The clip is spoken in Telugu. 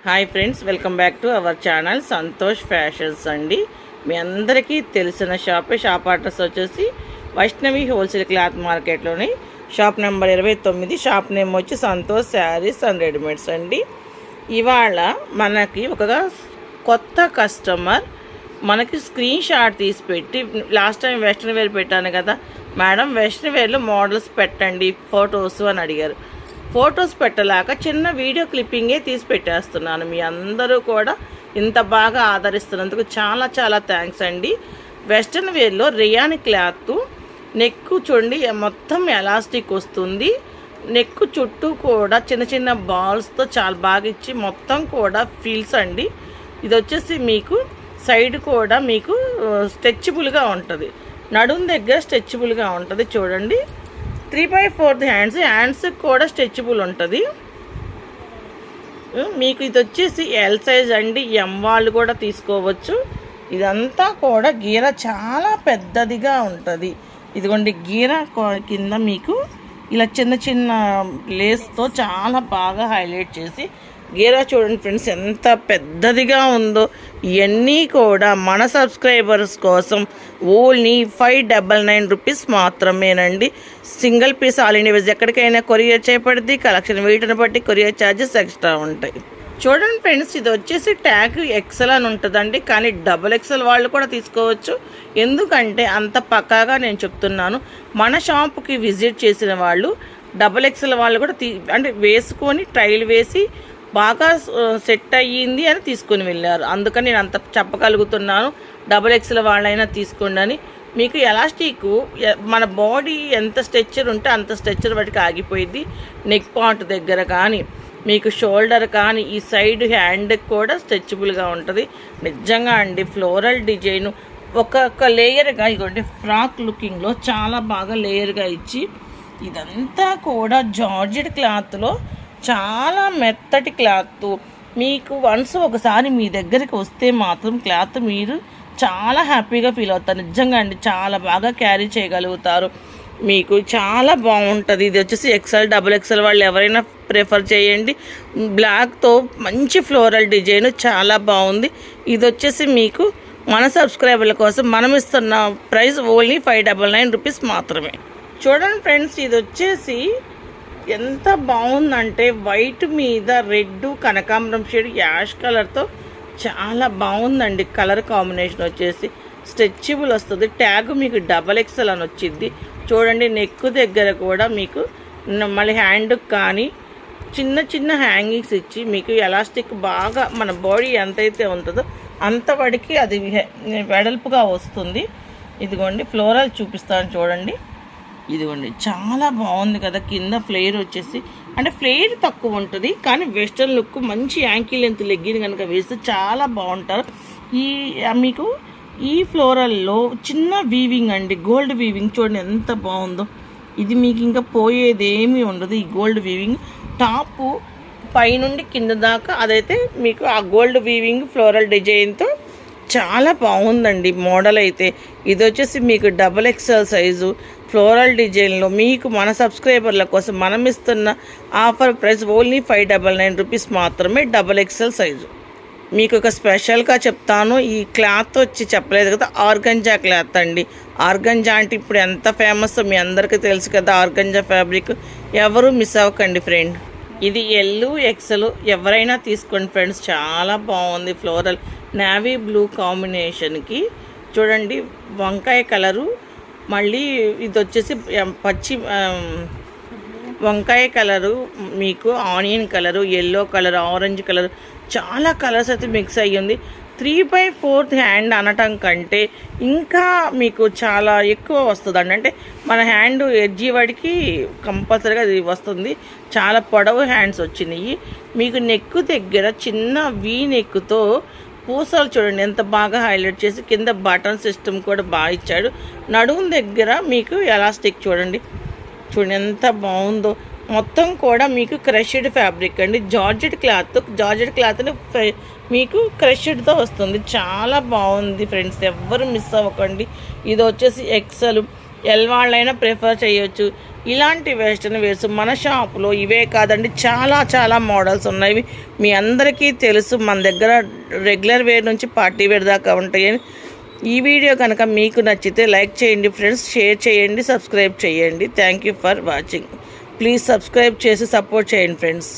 Hi friends, welcome back to our channel Santosh fashions అండి. మీ అందరికీ తెలిసిన షాప్ అడ్రస్ వచ్చేసి వైష్ణవి హోల్సేల్ క్లాత్ మార్కెట్లోని షాప్ నెంబర్ 29. షాప్ నేమ్ వచ్చి సంతోష్ శారీస్ అండ్ రెడీమేడ్స్ అండి. ఇవాళ మనకి ఒక కొత్త కస్టమర్ మనకి స్క్రీన్ షాట్ తీసి పెట్టి, లాస్ట్ టైం వెస్ట్రన్ వేర్ పెట్టాను కదా మేడం, వెస్ట్రన్ వేర్లో మోడల్స్ పెట్టండి ఫొటోస్ అని అడిగారు. ఫొటోస్ పెట్టలేక చిన్న వీడియో క్లిప్పింగే తీసి పెట్టేస్తున్నాను. మీ అందరూ కూడా ఇంత బాగా ఆదరిస్తున్నందుకు చాలా చాలా థ్యాంక్స్ అండి. వెస్ట్రన్ వేర్లో రియాన్ క్లాత్ నెక్కు చూడండి, మొత్తం ఎలాస్టిక్ వస్తుంది. నెక్కు చుట్టూ కూడా చిన్న చిన్న బాల్స్తో చాలా బాగా ఇచ్చి మొత్తం కూడా ఫీల్స్ అండి. ఇది వచ్చేసి మీకు సైడ్ కూడా మీకు స్ట్రెచబుల్గా ఉంటుంది, నడుము దగ్గర స్ట్రెచబుల్గా ఉంటుంది. చూడండి 3/4 హ్యాండ్స్ కూడా స్ట్రెచబుల్ ఉంటుంది మీకు. ఇది వచ్చేసి ఎల్ సైజ్ అండి, ఎం వాళ్ళు కూడా తీసుకోవచ్చు. ఇదంతా కూడా గీర చాలా పెద్దదిగా ఉంటుంది. ఇదిగోండి గీర కింద మీకు ఇలా చిన్న చిన్న లేస్తో చాలా బాగా హైలైట్ చేసి గీర చూడండి ఫ్రెండ్స్ ఎంత పెద్దదిగా ఉందో. ఇవన్నీ కూడా మన సబ్స్క్రైబర్స్ కోసం ఓన్లీ 599 రూపీస్ మాత్రమేనండి. సింగిల్ పీస్ ఆల్ ఇండియా ఎక్కడికైనా కొరియర్ చేయబడుతుంది. కలెక్షన్ వెయిట్ని బట్టి కొరియర్ ఛార్జెస్ ఎక్స్ట్రా ఉంటాయి. చూడండి ఫ్రెండ్స్, ఇది వచ్చేసి ట్యాగ్ ఎక్సెల్ అని ఉంటుందండి, కానీ XXL వాళ్ళు కూడా తీసుకోవచ్చు. ఎందుకంటే అంత పక్కాగా నేను చెప్తున్నాను. మన షాప్కి విజిట్ చేసిన వాళ్ళు XXL వాళ్ళు కూడా అంటే వేసుకొని ట్రైల్ వేసి బాగా సెట్ అయ్యింది అని తీసుకొని వెళ్ళారు. అందుకని నేను అంత చెప్పగలుగుతున్నాను. XXL వాళ్ళైనా తీసుకోండి అని. మీకు ఎలాస్టిక్ మన బాడీ ఎంత స్ట్రెచ్చర్ ఉంటే అంత స్ట్రెచ్చర్ వాటికి ఆగిపోయింది. నెక్ పార్ట్ దగ్గర కానీ మీకు షోల్డర్ కానీ ఈ సైడ్ హ్యాండ్ కూడా స్ట్రెచబుల్గా ఉంటుంది. నిజంగా అండి ఫ్లోరల్ డిజైన్ ఒక్కొక్క లేయర్గా ఇదిగోండి ఫ్రాక్ లుకింగ్లో చాలా బాగా లేయర్గా ఇచ్చి, ఇదంతా కూడా జార్జెట్ క్లాత్లో చాలా మెత్తటి క్లాత్. మీకు వన్స్ ఒకసారి మీ దగ్గరికి వస్తే మాత్రం క్లాత్ మీరు చాలా హ్యాపీగా ఫీల్ అవుతారు. నిజంగా అండి చాలా బాగా క్యారీ చేయగలుగుతారు. మీకు చాలా బాగుంటుంది. ఇది వచ్చేసి XXL వాళ్ళు ఎవరైనా ప్రిఫర్ చేయండి. బ్లాక్తో మంచి ఫ్లోరల్ డిజైన్ చాలా బాగుంది. ఇది వచ్చేసి మీకు మన సబ్స్క్రైబర్ల కోసం మనం ఇస్తున్న ప్రైస్ ఓన్లీ 599 రూపీస్ మాత్రమే. చూడండి ఫ్రెండ్స్, ఇది వచ్చేసి ఎంత బాగుందంటే వైట్ మీద రెడ్ కనకాంబరం షేడ్ యాష్ కలర్తో చాలా బాగుందండి. కలర్ కాంబినేషన్ వచ్చేసి స్ట్రెచబుల్ వస్తుంది. ట్యాగ్ మీకు XXL అని వచ్చింది. చూడండి నెక్ దగ్గర కూడా మీకు మళ్ళీ హ్యాండ్కి కానీ చిన్న చిన్న హ్యాంగింగ్స్ ఇచ్చి మీకు ఎలాస్టిక్ బాగా మన బాడీ ఎంతైతే ఉంటుందో అంతవరకు అది వెడల్పుగా వస్తుంది. ఇదిగోండి ఫ్లోరల్ చూపిస్తాను చూడండి. ఇదిగోండి చాలా బాగుంది కదా. కింద ఫ్లేర్ వచ్చేసి అంటే ఫ్లేర్ తక్కువ ఉంటుంది, కానీ వెస్ట్రన్ లుక్ మంచి యాంకిల్ లెంత్ లెగ్గిన్ కనుక వేస్తే చాలా బాగుంటారు. మీకు ఈ ఫ్లోరల్లో చిన్న వీవింగ్ అండి, గోల్డ్ వీవింగ్ చూడండి ఎంత బాగుందో. ఇది మీకు ఇంకా పోయేది ఏమీ ఉండదు. ఈ గోల్డ్ వీవింగ్ టాపు పైనుండి కింద దాకా అదైతే మీకు ఆ గోల్డ్ వీవింగ్ ఫ్లోరల్ డిజైన్తో చాలా బాగుందండి మోడల్ అయితే. ఇది వచ్చేసి మీకు XXL సైజు ఫ్లోరల్ డిజైన్లో మీకు మన సబ్స్క్రైబర్ల కోసం మనం ఇస్తున్న ఆఫర్ ప్రైస్ ఓన్లీ 599 రూపీస్ మాత్రమే. XXL సైజు మీకు ఒక స్పెషల్గా చెప్తాను. ఈ క్లాత్ వచ్చి చెప్పలేదు కదా, ఆర్గంజా క్లాత్ అండి. ఆర్గంజా అంటే ఇప్పుడు ఎంత ఫేమస్ మీ అందరికీ తెలుసు కదా. ఆర్గంజా ఫ్యాబ్రిక్ ఎవరు మిస్ అవ్వకండి ఫ్రెండ్. ఇది XL ఎవరైనా తీసుకోండి ఫ్రెండ్స్, చాలా బాగుంది. ఫ్లోరల్ నేవీ బ్లూ కాంబినేషన్కి చూడండి వంకాయ కలరు, మళ్ళీ ఇది వచ్చేసి పచ్చి వంకాయ కలరు, మీకు onion colour, yellow colour, orange colour, చాలా కలర్స్ అయితే మిక్స్ అయ్యింది. 3/4 హ్యాండ్ అనటం కంటే ఇంకా మీకు చాలా ఎక్కువ వస్తుందండి. అంటే మన హ్యాండ్ ఎడ్జి వాడికి కంపల్సరీగా అది వస్తుంది. చాలా పొడవు హ్యాండ్స్ వచ్చినాయి. మీకు నెక్ దగ్గర చిన్న వీ నెక్తో పూసలు చూడండి ఎంత బాగా హైలైట్ చేసి, కింద బటన్ సిస్టమ్ కూడా బాగా ఇచ్చాడు. నడుము దగ్గర మీకు ఎలాస్టిక్ చూడండి ఎంత బాగుందో. మొత్తం కూడా మీకు క్రష్డ్ ఫ్యాబ్రిక్ అండి, జార్జెట్ క్లాత్ని మీకు క్రష్డ్తో వస్తుంది. చాలా బాగుంది ఫ్రెండ్స్, ఎవ్వరు మిస్ అవ్వకండి. ఇది వచ్చేసి XL వాళ్ళైనా ప్రిఫర్ చేయొచ్చు. ఇలాంటి వెస్ట్రన్ వేర్స్ మన షాపులో ఇవే కాదండి, చాలా చాలా మోడల్స్ ఉన్నాయి. మీ అందరికీ తెలుసు, మన దగ్గర రెగ్యులర్ వేర్ నుంచి పార్టీ వేర్ దాకా ఉంటాయి. ఈ వీడియో కనుక మీకు నచ్చితే లైక్ చేయండి ఫ్రెండ్స్, షేర్ చేయండి, సబ్స్క్రైబ్ చేయండి. Thank you for watching. Please subscribe చేసి సపోర్ట్ చేయండి ఫ్రెండ్స్.